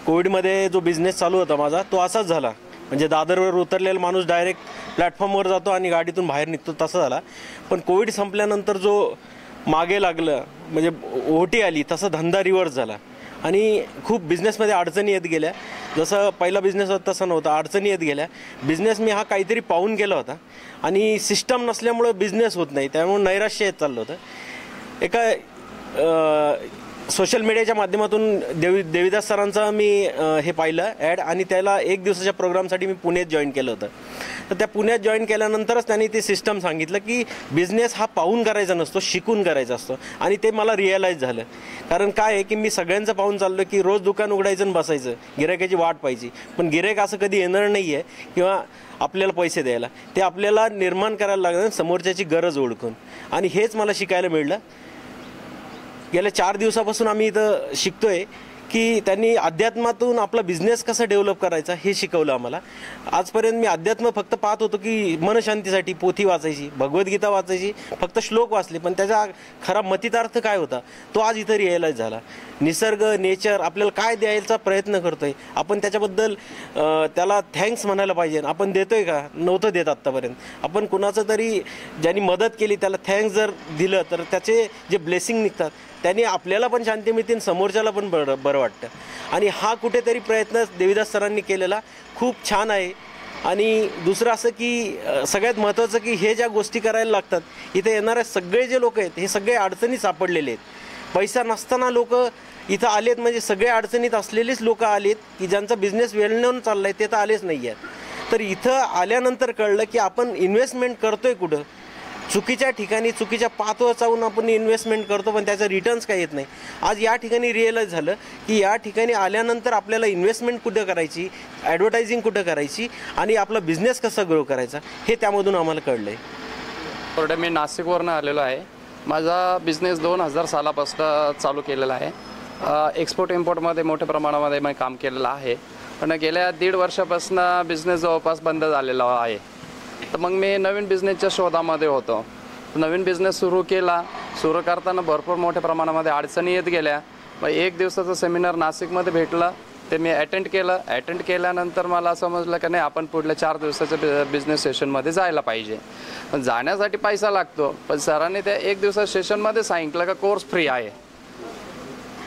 कोविडमध्ये जो बिझनेस चालू होता माझा, तो असाच झाला. म्हणजे दादरवर उतरलेला माणूस डायरेक्ट प्लॅटफॉर्मवर जातो आणि गाडीतून बाहेर निघतो, तसं झाला. पण कोविड संपल्यानंतर जो मागे लागलं, म्हणजे ओटी आली, तसा धंदा रिव्हर्स झाला आणि खूप बिझनेसमध्ये अडचणी येत गेल्या. जसं पहिला बिझनेस होता तसं नव्हता, अडचणी येत गेल्या. बिझनेस मी हा काहीतरी पाहून केला होता आणि सिस्टम नसल्यामुळं बिझनेस होत नाही, त्यामुळे नैराश्य येत चाललं होतं. एका सोशल मीडियाच्या माध्यमातून देवीदास सरांचा मी हे पाहिलं ॲड आणि त्याला 1 दिवसाच्या प्रोग्रामसाठी मी पुण्यात जॉईन केलं होतं. तर त्या पुण्यात जॉईन केल्यानंतरच त्यांनी ते सिस्टम सांगितलं की बिझनेस हा पाहून करायचा नसतो, शिकून करायचा असतो. आणि ते मला रिअलाईज झालं. कारण काय आहे की मी सगळ्यांचं पाहून चाललो की रोज दुकान उघडायचं आणि बसायचं, गिऱ्हाईकाची वाट पाहिजे. पण गिऱ्हाईक असं कधी येणार नाही आहे किंवा आपल्याला पैसे द्यायला. ते आपल्याला निर्माण करायला लागतं समोरच्याची गरज ओळखून. आणि हेच मला शिकायला मिळलं. गेल्या 4 दिवसापासून आम्ही इथं शिकतोय की त्यांनी अध्यात्मातून आपला बिझनेस कसा डेव्हलप करायचा हे शिकवलं आम्हाला. आजपर्यंत मी अध्यात्म फक्त पाहत होतो की मनशांतीसाठी पोथी वाचायची, भगवद्गीता वाचायची, फक्त श्लोक वाचले, पण त्याचा खरा मतितार्थ काय होता तो आज इथं रिअलाईज झाला. निसर्ग, नेचर आपल्याला काय द्यायचा प्रयत्न करतोय, आपण त्याच्याबद्दल त्याला थँक्स म्हणायला पाहिजे. आपण देतोय का? नव्हतं देत आत्तापर्यंत. आपण कुणाचं तरी ज्यांनी मदत केली त्याला थँक्स जर दिलं तर त्याचे जे ब्लेसिंग निघतात त्यांनी आपल्याला पण शांती मिळते आणि समोरच्याला पण बरं वाटतं. आणि हा कुठेतरी प्रयत्न देवीदास सरांनी केलेला खूप छान आहे. आणि दुसरं असं की सगळ्यात महत्त्वाचं की हे ज्या गोष्टी करायला लागतात, इथे येणारे सगळे जे लोक आहेत हे सगळे अडचणीत सापडलेले आहेत. पैसा नसताना लोक इथं आलेत, म्हणजे सगळे अडचणीत असलेलीच लोक आलेत की ज्यांचा बिझनेस वेळ नेऊन चालला आहे ते तर आलेच नाही आहेत. तर इथं आल्यानंतर कळलं की आपण इन्व्हेस्टमेंट करतोय कुठं, चुकीच्या ठिकाणी चुकीच्या पाथवर जाऊन आपण इन्व्हेस्टमेंट करतो, पण त्याचं रिटर्न्स काही येत नाही. आज या ठिकाणी रिअलाईज झालं की या ठिकाणी आल्यानंतर आपल्याला इन्व्हेस्टमेंट कुठं करायची, ॲडव्हर्टायझिंग कुठं करायची आणि आपला बिझनेस कसा ग्रो करायचा हे त्यामधून आम्हाला कळलं आहे. मी नाशिकवरून आलेलो आहे. माझा बिझनेस 2000 सालापासून चालू केलेला आहे. एक्सपोर्ट इम्पोर्टमध्ये मोठ्या प्रमाणामध्ये मी काम केलेलं आहे, पण गेल्या 1.5 वर्षापासून बिझनेस जवळपास बंद झालेला आहे. तर मग मी नवीन बिझनेसच्या शोधामध्ये होतो. नवीन बिझनेस सुरू करताना भरपूर मोठ्या प्रमाणामध्ये अडचणी येत गेल्या. मग 1 दिवसाचं सेमिनार नाशिकमध्ये भेटलं, ते मी अटेंड केल्यानंतर मला समजलं की नाही, आपण पुढल्या 4 दिवसाच्या बिझनेस सेशनमध्ये जायला पाहिजे. पण जाण्यासाठी पैसा लागतो, पण सरांनी त्या 1 दिवसाच्या सेशनमध्ये सांगितलं का कोर्स फ्री आहे.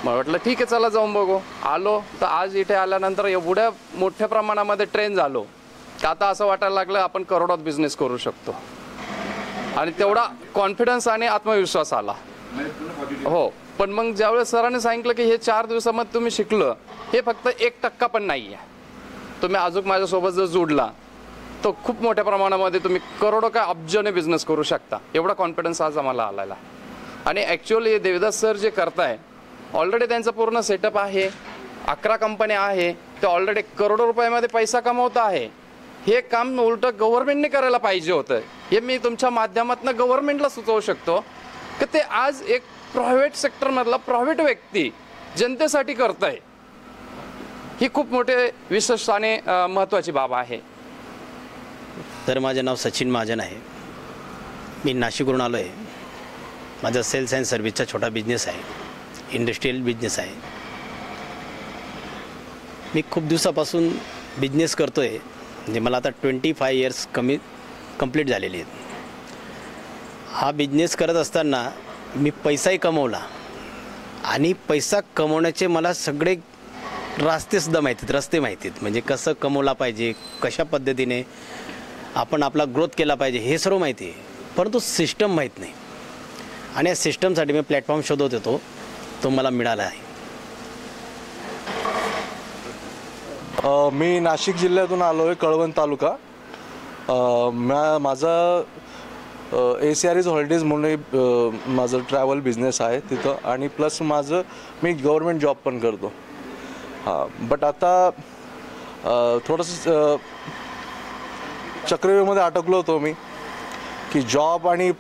मग म्हटलं ठीक आहे, चला जाऊन बघू. आलो तर आज इथे आल्यानंतर एवढ्या मोठ्या प्रमाणामध्ये ट्रेन झालो का आता असं वाटायला लागलं आपण करोडात बिझनेस करू शकतो. आणि तेवढा कॉन्फिडन्स आणि आत्मविश्वास आला. हो, पण मग ज्यावेळेस सरांनी सांगितलं की हे 4 दिवसामध्ये तुम्ही शिकलं, हे फक्त 1% पण नाही आहे. तुम्ही अजून माझ्यासोबत जर जोडला तर खूप मोठ्या प्रमाणामध्ये तुम्ही करोडो का अब्जाने बिझनेस करू शकता. एवढा कॉन्फिडन्स आज आम्हाला आलेला. आणि ॲक्च्युअली देवदास सर जे करताय, ऑलरेडी त्यांचा पूर्ण सेटअप आहे. 11 कंपन्या आहे, ते ऑलरेडी करोडो रुपयामध्ये पैसा कमवत आहे. हे काम उलटं गव्हर्नमेंटने करायला पाहिजे होतं. हे मी तुमच्या माध्यमातून गव्हर्नमेंटला सुचवू शकतो की ते आज एक प्रायव्हेट सेक्टरमधला प्रायव्हेट व्यक्ती जनतेसाठी करत आहे. ही खूप मोठे विशेष आणि महत्त्वाची बाब आहे. तर माझे नाव सचिन महाजन आहे. मी नाशिकवरून आलो आहे. माझा सेल्स अँड सर्व्हिसचा छोटा बिझनेस आहे, इंडस्ट्रियल बिझनेस आहे. मी खूप दिवसापासून बिझनेस करतो आहे. म्हणजे मला आता 25 इयर्स कंप्लीट झालेली आहेत. हा बिझनेस करत असताना मी पैसाही कमवला आणि पैसा कमवण्याचे मला सगळे रस्ते माहिती आहेत. म्हणजे कसं कमवला पाहिजे, कशा पद्धतीने आपण आपला ग्रोथ केला पाहिजे, हे सर्व माहिती आहे. परंतु सिस्टम माहीत नाही. आणि या सिस्टमसाठी मी प्लॅटफॉर्म शोधत होतो, तो मला मिळाला आहे. मी नाशिक जिल्ह्यातून आलो आहे, कळवण तालुका. माझा ACRES हॉलिडेज म्हणून माझं ट्रॅव्हल बिझनेस आहे तिथं. आणि प्लस मी गव्हर्मेंट जॉब पण करतो. हां, बट आता थोडंसं चक्रव्यूहमध्ये अटकलो होतो मी की जॉब आणि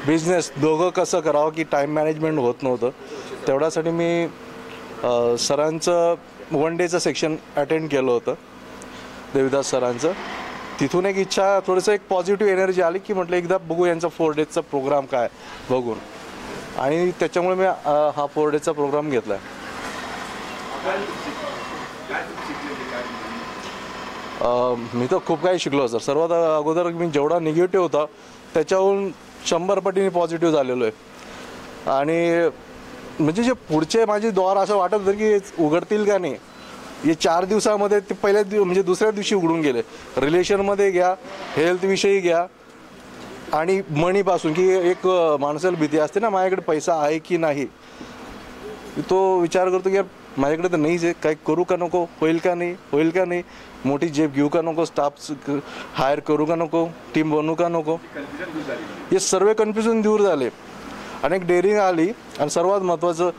बिझनेस दोघं कसं करावं, की टाईम मॅनेजमेंट होत नव्हतं. तेवढ्यासाठी मी सरांचं 1 डेचं सेक्शन अटेंड केलं होतं, देवीदास सरांचं. तिथून एक इच्छा, थोडंसं एक पॉझिटिव्ह एनर्जी आली की म्हटलं एकदा बघू यांचा 4 डेजचा प्रोग्राम काय बघून. आणि त्याच्यामुळे मी हा 4 डेजचा प्रोग्राम घेतला आहे. मी तर खूप काही शिकलो सर. सर्वात अगोदर मी जेवढा निगेटिव्ह होता त्याच्याहून 100 पटीने पॉझिटिव्ह झालेलो आहे. आणि म्हणजे जे पुढचे माझे द्वार असं वाटत होतं की उघडतील का नाही. हे 4 दिवसामध्ये ते म्हणजे दुसऱ्या दिवशी उघडून गेले. रिलेशनमध्ये घ्या, हेल्थविषयी घ्या आणि मनीपासून, की एक माणसाला भीती असते ना माझ्याकडे पैसा आहे की नाही. तो विचार करतो की यार माझ्याकडे तर नाहीच आहे, काही करू का नको, होईल का नाही, मोठी जेब घेऊ का नको, स्टाफ हायर करू का नको, टीम बनवू का नको, हे सर्व कन्फ्युजन दूर झाले. आणि एक डेअरिंग आली. आणि सर्वात महत्त्वाचं,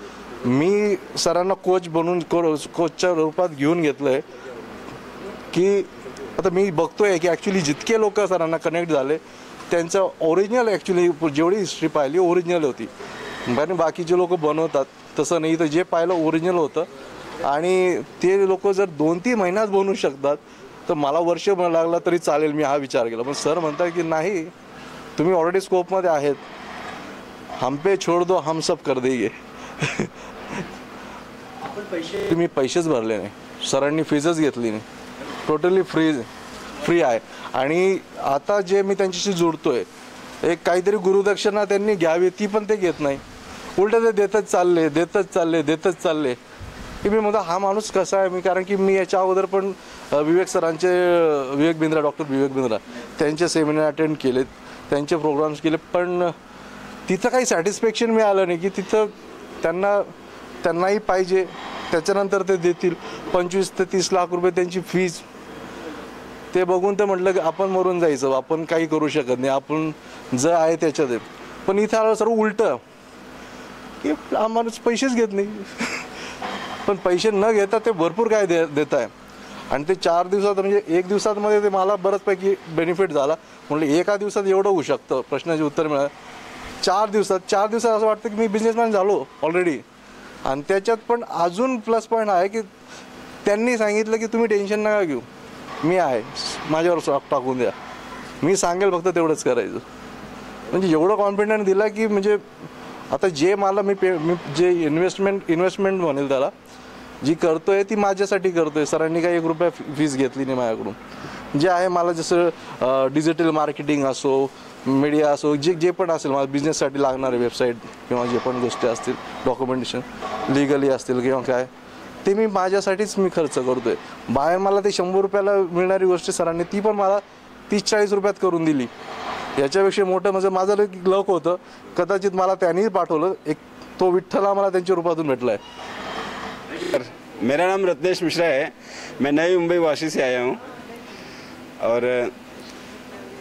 मी सरांना कोच बनवून कोचच्या रूपात घेऊन घेतलं आहे. की आता मी बघतोय की ॲक्च्युली जितके लोक सरांना कनेक्ट झाले त्यांचं ओरिजिनल, ॲक्च्युली जेवढी हिस्ट्री पाहिली ओरिजिनल होती. कारण बाकीचे लोक बनवतात तसं नाही, तर जे पाहिलं ओरिजिनल होतं. आणि ते लोक जर 2-3 महिन्यात बनवू शकतात तर मला वर्ष लागला तरी चालेल, मी हा विचार केला. पण सर म्हणतात की नाही, तुम्ही ऑलरेडी स्कोपमध्ये आहेत, हम पे छोड़ दो, हम सब कर देंगे. मी पैसेच भरले नाही, सरांनी फीजच घेतली नाही, टोटली फ्री आहे. आणि आता जे मी त्यांच्याशी जोडतोय, एक काहीतरी गुरुदक्षिणा त्यांनी घ्यावी, ती पण ते घेत नाही. उलट ते देतच चालले. की मी म्हणतो हा माणूस कसा आहे. मी कारण की मी याच्या अगोदर पण डॉक्टर विवेक बिंद्रा त्यांचे सेमिनार अटेंड केलेत, त्यांचे प्रोग्राम्स केले. पण तिथं काही सॅटिस्फॅक्शन मिळालं नाही. की तिथं त्यांनाही पाहिजे, त्याच्यानंतर ते देतील 25 ते 30 लाख रुपये त्यांची फीज. ते बघून ते म्हटलं की आपण मरून जायचं, आपण काही करू शकत नाही, आपण जे आहे त्याच्यात आहे. पण इथे आलं सर्व उलटं की आम्हाला पैसेच घेत नाही. पण पैसे न घेता ते भरपूर काय देत आहे. आणि ते 4 दिवसात म्हणजे 1 दिवसामध्ये ते मला बऱ्याचपैकी बेनिफिट झाला. म्हटलं एका दिवसात एवढं होऊ शकतं, प्रश्नाचे उत्तर मिळालं. 4 दिवसात असं वाटतं की मी बिझनेसमॅन झालो ऑलरेडी. आणि त्याच्यात पण अजून प्लस पॉईंट आहे की त्यांनी सांगितलं की तुम्ही टेन्शन नका घेऊ, मी आहे, माझ्यावर स्टॉक टाकून द्या, मी सांगेल फक्त तेवढंच करायचं. म्हणजे एवढं कॉन्फिडंट दिला की म्हणजे आता जे मला मी जे इन्व्हेस्टमेंट म्हणेल त्याला जी करतोय ती माझ्यासाठी करतोय. सरांनी काही 1 रुपया फीस घेतली नाही माझ्याकडून. जे आहे मला जसं डिजिटल मार्केटिंग असो, मीडिया असो, जे पण असेल मला बिझनेससाठी लागणारे वेबसाईट किंवा जे पण गोष्टी असतील, डॉक्युमेंटेशन लिगली असतील किंवा काय, ते मी माझ्यासाठीच मी खर्च करतोय. बाहेर मला ते 100 रुपयाला मिळणारी गोष्ट सरांनी ती पण मला 30-40 रुपयात करून दिली. याच्यापेक्षा मोठं म्हणजे माझं लक होतं, कदाचित मला त्यांनी पाठवलं, एक तो विठ्ठला मला त्यांच्या रूपातून भेटला आहे. मेरा नाम रत्नेश मिश्रा है, मैं नई मुंबई वाशी से आया हूँ और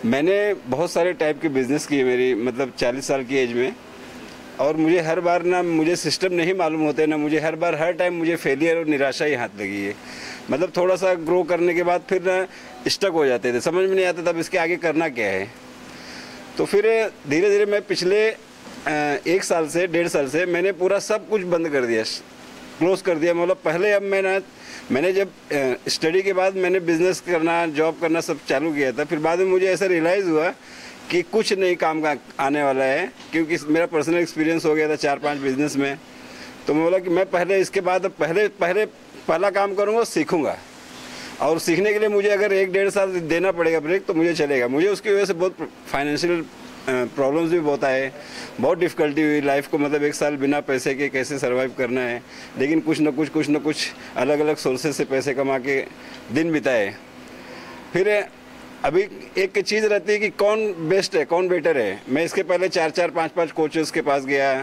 मैंने बहुत सारे टाइप के बिज़नेस किए मेरी मतलब 40 साल की एज में. और मुझे हर बार ना मुझे सिस्टम नहीं मालूम होते ना, मुझे हर टाइम मुझे फेलियर और निराशा ही हाथ लगी है. मतलब थोड़ा सा ग्रो करने के बाद फिर ना स्टक हो जाते थे, समझ में नहीं आता तब इसके आगे करना क्या है. तो फिर धीरे धीरे मैं पिछले 1 साल से 1.5 साल से मैंने पूरा सब कुछ बंद कर दिया, क्लोज कर दिया. मतलब पहले अब मैंने जब स्टडी के बाद मैंने बिज़नेस करना, जॉब करना सब चालू किया था. फिर बाद में मुझे ऐसा रियलाइज़ हुआ कि कुछ नहीं काम का आने वाला है, क्योंकि मेरा पर्सनल एक्सपीरियंस हो गया था 4-5 बिज़नेस में. तो मैं बोला कि मैं पहले इसके बाद पहला काम करूँगा, सीखूँगा. और सीखने के लिए मुझे अगर 1-1.5 साल देना पड़ेगा ब्रेक तो मुझे चलेगा. मुझे उसकी वजह से बहुत फाइनेंशियल प्रॉब्लम्स भी बहुत आए, बहुत डिफ़िकल्टी हुई लाइफ को. मतलब 1 साल बिना पैसे के कैसे सर्वाइव करना है, लेकिन कुछ न कुछ अलग अलग सोर्सेज से पैसे कमा के दिन बिताए. फिर अभी एक चीज़ रहती है कि कौन बेस्ट है, कौन बेटर है. मैं इसके पहले 4-4, 5-5 कोचेस के पास गया,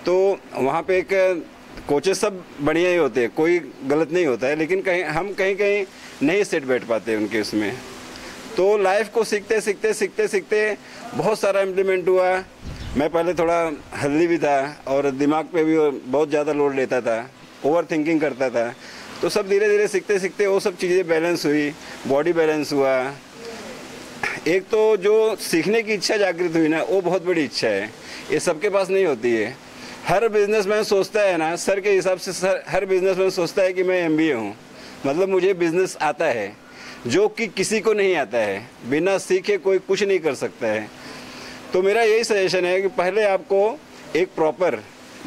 तो वहाँ पे एक कोचेस सब बढ़िया ही होते हैं, कोई गलत नहीं होता है, लेकिन कहीं नहीं सेट बैठ पाते उनके उसमें. तो लाइफ को सीखते बहुत सारा इम्प्लीमेंट हुआ. मैं पहले थोड़ा हेल्दी भी था और दिमाग पे भी बहुत ज़्यादा लोड लेता था, ओवर थिंकिंग करता था. तो सब धीरे धीरे सीखते वो सब चीज़ें बैलेंस हुई, बॉडी बैलेंस हुआ. एक तो जो सीखने की इच्छा जागृत हुई ना, वो बहुत बड़ी इच्छा है, ये सबके पास नहीं होती है. हर बिजनेसमैन सोचता है ना, सर के हिसाब से हर बिजनेसमैन सोचता है कि मैं MBA हूँ, मतलब मुझे बिजनेस आता है, जो कि किसी को नहीं आता है. बिना सीखे कोई कुछ नहीं कर सकता है. तो मेरा यही सजेशन है कि पहले आपको एक प्रॉपर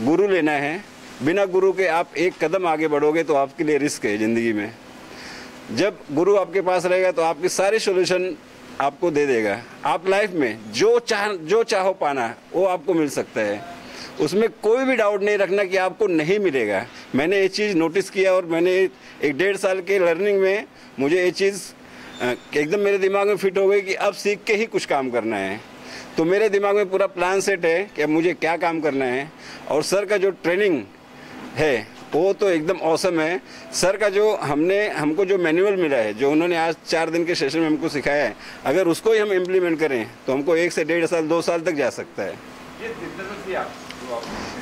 गुरु लेना है. बिना गुरु के आप एक कदम आगे बढ़ोगे तो आपके लिए रिस्क है ज़िंदगी में. जब गुरु आपके पास रहेगा तो आपके सारे सॉल्यूशन आपको दे देगा. आप लाइफ में जो चाहो पाना वो आपको मिल सकता है, उसमें कोई भी डाउट नहीं रखना कि आपको नहीं मिलेगा. मैंने ये चीज़ नोटिस किया और मैंने 1-1.5 साल के लर्निंग में मुझे ये चीज़ एकदम मेरे दिमाग में फिट हो गई कि अब सीख के ही कुछ काम करना है. तो मेरे दिमाग में पूरा प्लान सेट है कि अब मुझे क्या काम करना है. और सर का जो ट्रेनिंग है वो तो एकदम ऑसम है. सर का जो हमको जो मैनुअल मिला है, जो उन्होंने आज 4 दिन के सेशन में हमको सिखाया है, अगर उसको ही हम इम्प्लीमेंट करें तो हमको 1 से 1.5 साल 2 साल तक जा सकता है.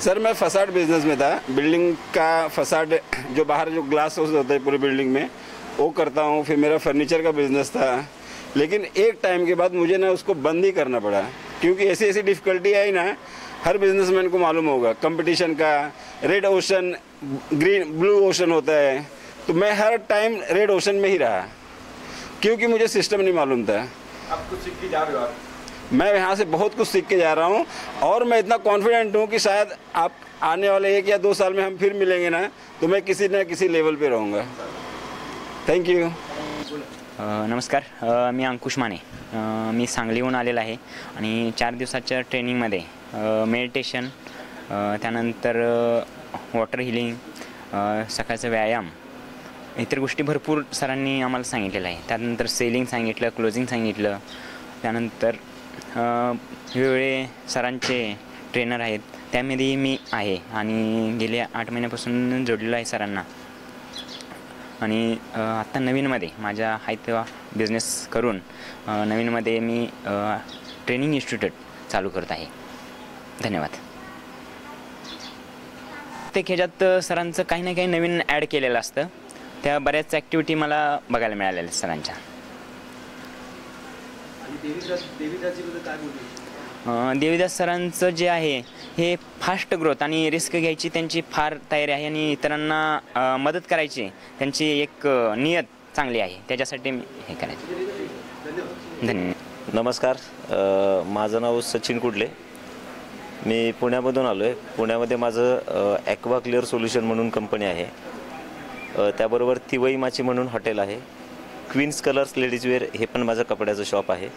सर मैं फसाड बिजनेस में था, बिल्डिंग का फसाड जो बाहर जो ग्लास होता है पूरी बिल्डिंग में, वो करता हूँ. फिर मेरा फर्नीचर का बिजनेस था, लेकिन एक टाइम के बाद मुझे ना उसको बंद ही करना पड़ा, क्योंकि ऐसी डिफ़िकल्टी आई ना. हर बिजनेसमैन को मालूम होगा कंपटीशन का, red ocean, green blue ocean होता है. तो मैं हर टाइम रेड ओशन में ही रहा, क्योंकि मुझे सिस्टम नहीं मालूम था. आप कुछ सीख के जा रहे हो? मैं यहाँ से बहुत कुछ सीख के जा रहा हूँ और मैं इतना कॉन्फिडेंट हूँ कि शायद आप आने वाले 1 या 2 साल में हम फिर मिलेंगे ना, तो मैं किसी न किसी लेवल पे रहूँगा. Thank you. नमस्कार, मी अंकुश माने, मी सांगलीहून आलेला आहे आणि 4 दिवसाच्या ट्रेनिंगमध्ये मेडिटेशन, त्यानंतर वॉटर हिलिंग, सकाळचा व्यायाम, इतर गोष्टी भरपूर सरांनी आम्हाला सांगितलेलं आहे. त्यानंतर सेलिंग सांगितलं, क्लोजिंग सांगितलं. त्यानंतर वेगवेगळे सरांचे ट्रेनर आहेत, त्यामध्ये मी आहे आणि गेल्या 8 महिन्यापासून जोडलेलो आहे सरांना. आणि आत्ता नवीनमध्ये माझ्या आहे तेव्हा बिझनेस करून नवीनमध्ये मी ट्रेनिंग इन्स्टिट्यूट चालू करत आहे. धन्यवाद. प्रत्येक ह्याच्यात सरांचं काही ना काही नवीन ॲड केलेलं असतं. त्या बऱ्याच ॲक्टिव्हिटी मला बघायला मिळालेल्या सरांच्या. देवीदास सरांचं जे आहे हे फास्ट ग्रोथ आणि रिस्क घ्यायची त्यांची फार तयारी आहे आणि इतरांना मदत करायची त्यांची एक नियत चांगली आहे. त्याच्यासाठी मी हे करायचं. धन्यवाद. नमस्कार, माझं नाव सचिन कुडले. मी पुण्यामधून आलो आहे. पुण्यामध्ये माझं ॲक्वा क्लिअर सोल्युशन म्हणून कंपनी आहे. त्याबरोबर तिवई माची म्हणून हॉटेल आहे. क्वीन्स कलर्स लेडीज वेअर हे पण माझं कपड्याचं शॉप आहे.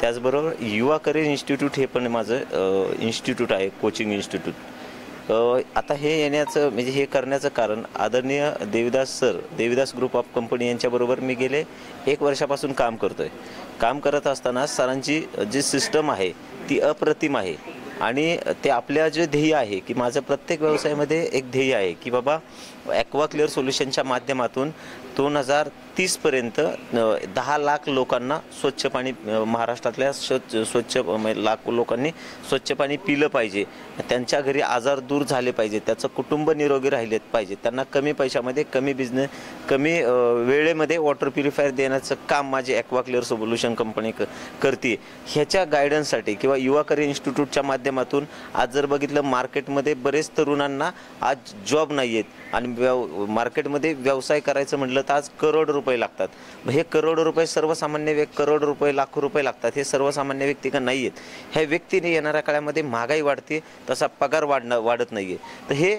त्याचबरोबर युवा करिअर इन्स्टिट्यूट हे पण माझं इन्स्टिट्यूट आहे, कोचिंग इन्स्टिट्यूट. आता हे येण्याचं म्हणजे हे करण्याचं कारण आदरणीय Devidas sir, Devidas group of company यांच्याबरोबर मी गेले 1 वर्षापासून काम करतो आहे. काम करत असताना सरांची जी सिस्टम आहे ती अप्रतिम आहे आणि ते आपल्या जे ध्येय आहे की माझं प्रत्येक व्यवसायामध्ये एक ध्येय आहे की बाबा ॲक्वा क्लिअर सोल्युशनच्या माध्यमातून 2030 पर्यंत 10 लाख लोकांना स्वच्छ पाणी महाराष्ट्रातल्या स्वच्छ लाख लोकांनी स्वच्छ पाणी पिलं पाहिजे. त्यांच्या घरी आजार दूर झाले पाहिजे, त्याचं कुटुंब निरोगी राहिलेत पाहिजे, त्यांना कमी पैशामध्ये कमी वेळेमध्ये वॉटर प्युरिफायर देण्याचं काम माझी ॲक्वा क्लिअर सोल्युशन कंपनी करते. ह्याच्या गायडन्ससाठी किंवा युवा करिअर इन्स्टिट्यूटच्या माध्यमातून आज जर बघितलं मार्केटमध्ये बरेच तरुणांना आज जॉब नाही आहेत आणि मार्केटमध्ये व्यवसाय करायचं म्हटलं तर आज करोड रुपये लागतात. हे करोड रुपये सर्वसामान्य करोड रुपये लाखो रुपये लागतात. हे सर्वसामान्य व्यक्ती का नाही आहेत. ह्या व्यक्तीने येणाऱ्या काळामध्ये महागाई वाढते, तसा पगार वाढत नाही आहे. तर हे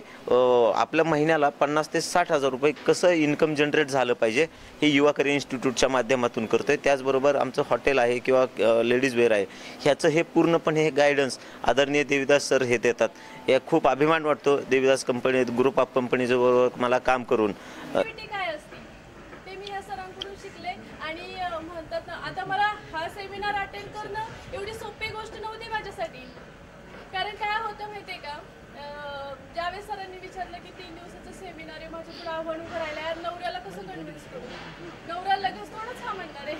आपल्या महिन्याला 50 ते 60 हजार रुपये कसं इन्कम जनरेट झालं पाहिजे हे युवा करिअर इन्स्टिट्यूटच्या माध्यमातून करतो आहे. त्याचबरोबर आमचं हॉटेल आहे किंवा लेडीज वेअर आहे, ह्याचं हे पूर्णपणे हे गायडन्स आदरणीय देवीदास सर हे देतात. हे खूप अभिमान वाटतो देवीदास कंपनी ग्रुप ऑफ कंपनीजबरोबर मला काम करून. काय असते ते मी या सरांकडून शिकले आणि म्हणतात ना आता मला हा सेमिनार अटेंड करणं एवढी सोपी गोष्ट नव्हती माझ्यासाठी. कारण काय होतं माहिती आहे का, ज्यावेळेस सरांनी विचारलं की 3 दिवसाचं सेमिनार आहे, माझ्या पुढे आव्हान उभं राहिलं, यार नवऱ्याला कसं कन्व्हिन्स करू, नवऱ्याला लगेच थोडंच हा म्हणणार आहे.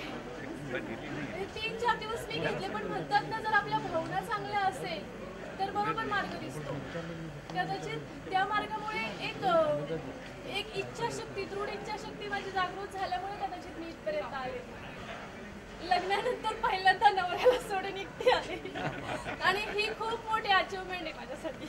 3-4 दिवस मी घेतले, पण म्हणतात ना जर आपल्या भावना चांगल्या असेल तर बरोबर मार्ग दिसतो. कदाचित त्या मार्गामुळे एक इच्छाशक्ती, दृढ इच्छाशक्ती माझी जागृत झाल्यामुळे कदाचित मी इथपर्यंत आले. लग्नानंतर पहिल्यांदा नवऱ्याला सोडून एकटी आले आणि ही खूप मोठी अचिव्हमेंट आहे माझ्यासाठी.